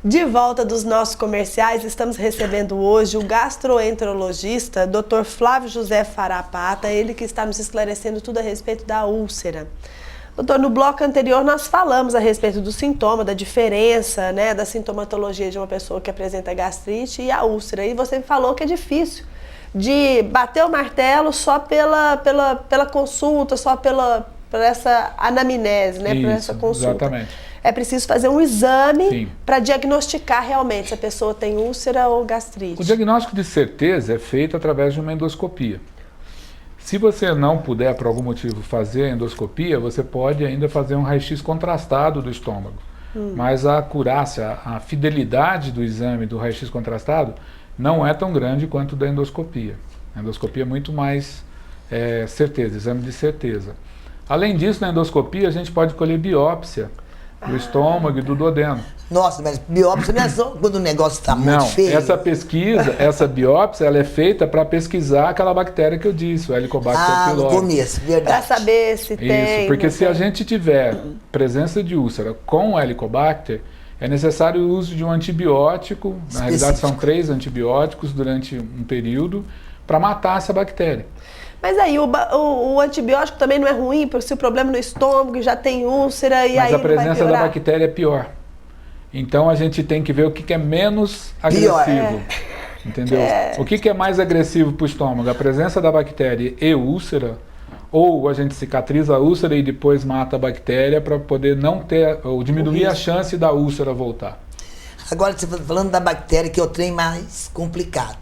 De volta dos nossos comerciais, estamos recebendo hoje o gastroenterologista Dr. Flávio José Farapata, ele que está nos esclarecendo tudo a respeito da úlcera. Doutor, no bloco anterior nós falamos a respeito do sintoma, da diferença, né, da sintomatologia de uma pessoa que apresenta gastrite e a úlcera. E você falou que é difícil de bater o martelo só pela consulta, só pela essa anamnese, né, por essa consulta. Exatamente. É preciso fazer um exame para diagnosticar realmente se a pessoa tem úlcera ou gastrite. O diagnóstico de certeza é feito através de uma endoscopia. Se você não puder, por algum motivo, fazer a endoscopia, você pode ainda fazer um raio-x contrastado do estômago. Mas a acurácia, a fidelidade do exame do raio-x contrastado não é tão grande quanto da endoscopia. A endoscopia é muito mais certeza, exame de certeza. Além disso, na endoscopia a gente pode colher biópsia do estômago e do duodeno. Nossa, mas biópsia não é só quando o negócio está muito feio? Essa pesquisa, essa biópsia, ela é feita para pesquisar aquela bactéria que eu disse, o Helicobacter pylori. No começo, verdade. Para saber se tem... Isso, porque se a gente tiver presença de úlcera com o Helicobacter, é necessário o uso de um antibiótico, na realidade são 3 antibióticos durante um período, para matar essa bactéria. Mas aí o antibiótico também não é ruim, porque se o problema é no estômago já tem úlcera e aí Mas a não vai presença da piorar? bactéria é pior. Então a gente tem que ver o que é menos agressivo. Entendeu? O que é mais agressivo para o estômago? A presença da bactéria e úlcera, ou a gente cicatriza a úlcera e depois mata a bactéria para poder não ter, ou diminuir a chance da úlcera voltar. Agora você falando da bactéria, que é o trem mais complicado.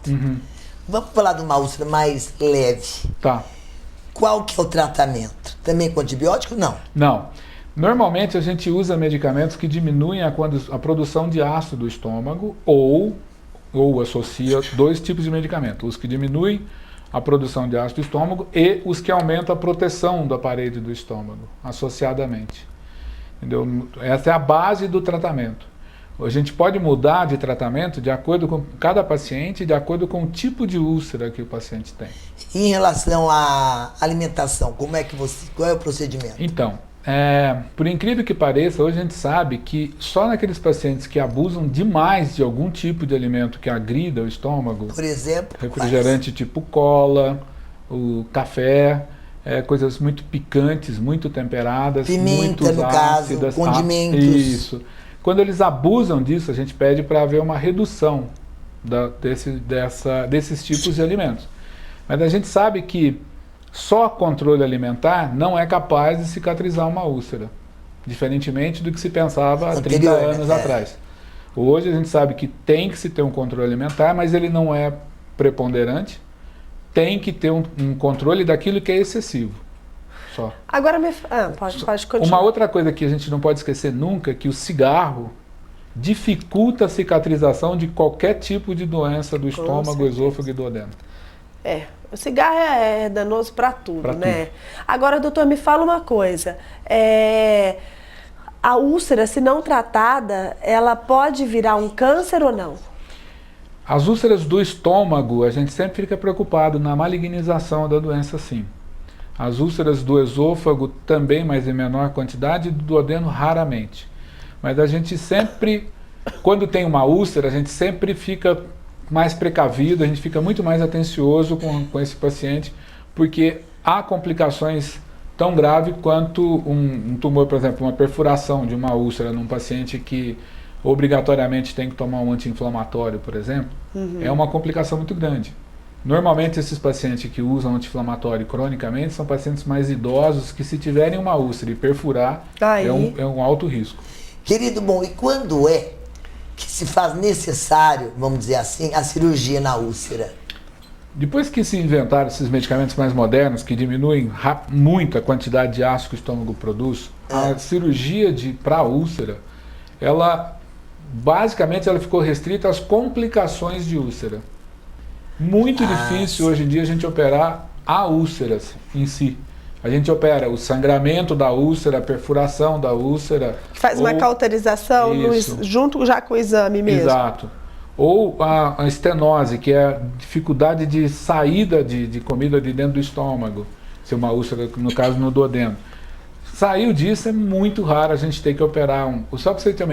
Vamos falar de uma úlcera mais leve. Tá. Qual que é o tratamento? Também com antibiótico? Não. Não. Normalmente a gente usa medicamentos que diminuem a produção de ácido do estômago ou associa 2 tipos de medicamentos. Os que diminuem a produção de ácido do estômago e os que aumentam a proteção da parede do estômago, associadamente. Entendeu? Essa é a base do tratamento. A gente pode mudar de tratamento de acordo com cada paciente, de acordo com o tipo de úlcera que o paciente tem. E em relação à alimentação, qual é o procedimento? Então, por incrível que pareça, hoje a gente sabe que só naqueles pacientes que abusam demais de algum tipo de alimento que agrida o estômago, por exemplo, refrigerante tipo cola, o café, coisas muito picantes, muito temperadas, pimenta, muito no ácidas, caso, condimentos. Isso. Quando eles abusam disso, a gente pede para haver uma redução desses tipos de alimentos. Mas a gente sabe que só controle alimentar não é capaz de cicatrizar uma úlcera, diferentemente do que se pensava há 30 anos atrás. Hoje a gente sabe que tem que se ter um controle alimentar, mas ele não é preponderante, tem que ter um controle daquilo que é excessivo. Só. Agora pode continuar. Uma outra coisa que a gente não pode esquecer nunca é que o cigarro dificulta a cicatrização de qualquer tipo de doença do estômago, esôfago e duodeno. O cigarro é danoso para tudo, né? Agora, doutor, me fala uma coisa. A úlcera, se não tratada, ela pode virar um câncer ou não? As úlceras do estômago, a gente sempre fica preocupado na malignização da doença, sim. As úlceras do esôfago também, mas em menor quantidade, e do duodeno raramente. Mas a gente sempre, quando tem uma úlcera, a gente sempre fica mais precavido, a gente fica muito mais atencioso com esse paciente, porque há complicações tão graves quanto um tumor, por exemplo, uma perfuração de uma úlcera num paciente que obrigatoriamente tem que tomar um anti-inflamatório, por exemplo, é uma complicação muito grande. Normalmente esses pacientes que usam anti-inflamatório cronicamente são pacientes mais idosos que, se tiverem uma úlcera e perfurar, é um alto risco. Querido, bom, e quando é que se faz necessário, vamos dizer assim, a cirurgia na úlcera? Depois que se inventaram esses medicamentos mais modernos, que diminuem muito a quantidade de ácido que o estômago produz, a cirurgia para a úlcera, basicamente ela ficou restrita às complicações de úlcera. Muito difícil hoje em dia a gente operar a úlceras em si. A gente opera o sangramento da úlcera, a perfuração da úlcera. Faz uma cauterização junto já com o exame mesmo. Exato. Ou a estenose, que é a dificuldade de saída de comida de dentro do estômago. Se uma úlcera, no caso, no duodeno. Saiu disso, é muito raro a gente ter que operar Só para você ter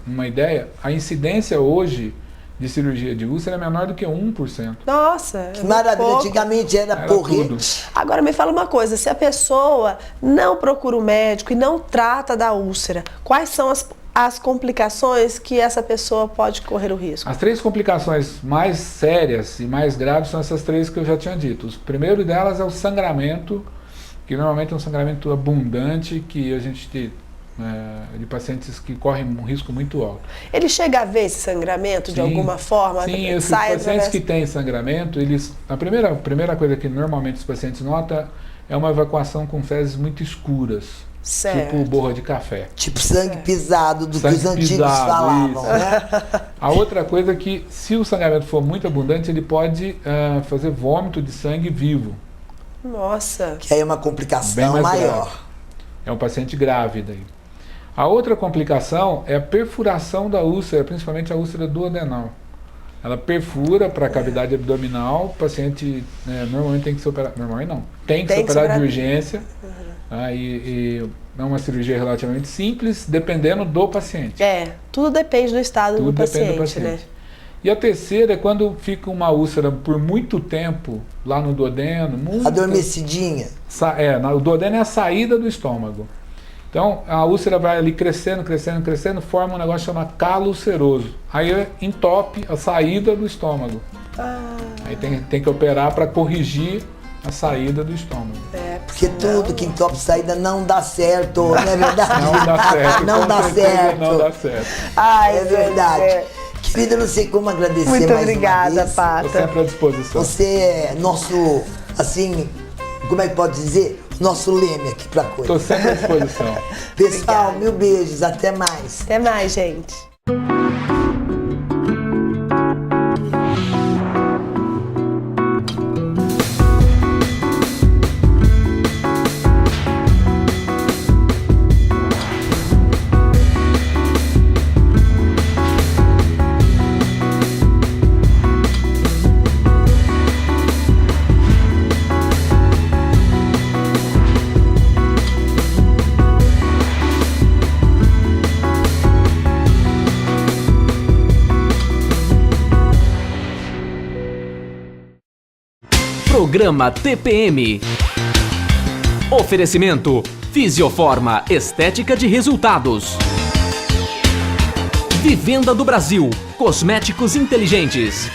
uma ideia, a incidência hoje de cirurgia de úlcera é menor do que 1%. Nossa, Que maravilha, antigamente era porrete. tudo. Agora me fala uma coisa, se a pessoa não procura o médico e não trata da úlcera, quais são as complicações que essa pessoa pode correr o risco? As 3 complicações mais sérias e mais graves são essas 3 que eu já tinha dito. O primeiro delas é o sangramento, que normalmente é um sangramento abundante, que a gente de pacientes que correm um risco muito alto. Ele chega a ver esse sangramento de alguma forma? Sim, esses pacientes que têm sangramento, a primeira coisa que normalmente os pacientes notam é uma evacuação com fezes muito escuras. Certo. Tipo borra de café. Tipo sangue pisado, que os antigos falavam, né? A outra coisa é que, se o sangramento for muito abundante, ele pode fazer vômito de sangue vivo. Nossa. Que aí é uma complicação Bem mais maior. grave. É um paciente grave daí. A outra complicação é a perfuração da úlcera, principalmente a úlcera duodenal. Ela perfura para a cavidade abdominal, o paciente normalmente tem que ser operado, normalmente não, tem que ser operado de urgência, e é uma cirurgia relativamente simples, dependendo do paciente. Tudo depende do estado do paciente, né? E a terceira é quando fica uma úlcera por muito tempo lá no duodeno. Adormecidinha. O duodeno é a saída do estômago. Então a úlcera vai ali crescendo, crescendo, crescendo, forma um negócio chamado calo ulceroso. Aí entope a saída do estômago. Aí tem que operar para corrigir a saída do estômago. Porque tudo que entope saída não dá certo, não é verdade? Não dá certo. Não dá certo. Não dá certo. É verdade. Querida, eu não sei como agradecer muito mais obrigada, uma vez. Pata. Estou sempre à disposição. Você é nosso, assim, como é que pode dizer? Nosso leme aqui pra coisa. Estou sempre à disposição. Pessoal, Obrigada. mil beijos, até mais. Até mais, gente. Programa TPM. Oferecimento Fisioforma Estética de Resultados. Vivenda do Brasil, cosméticos inteligentes.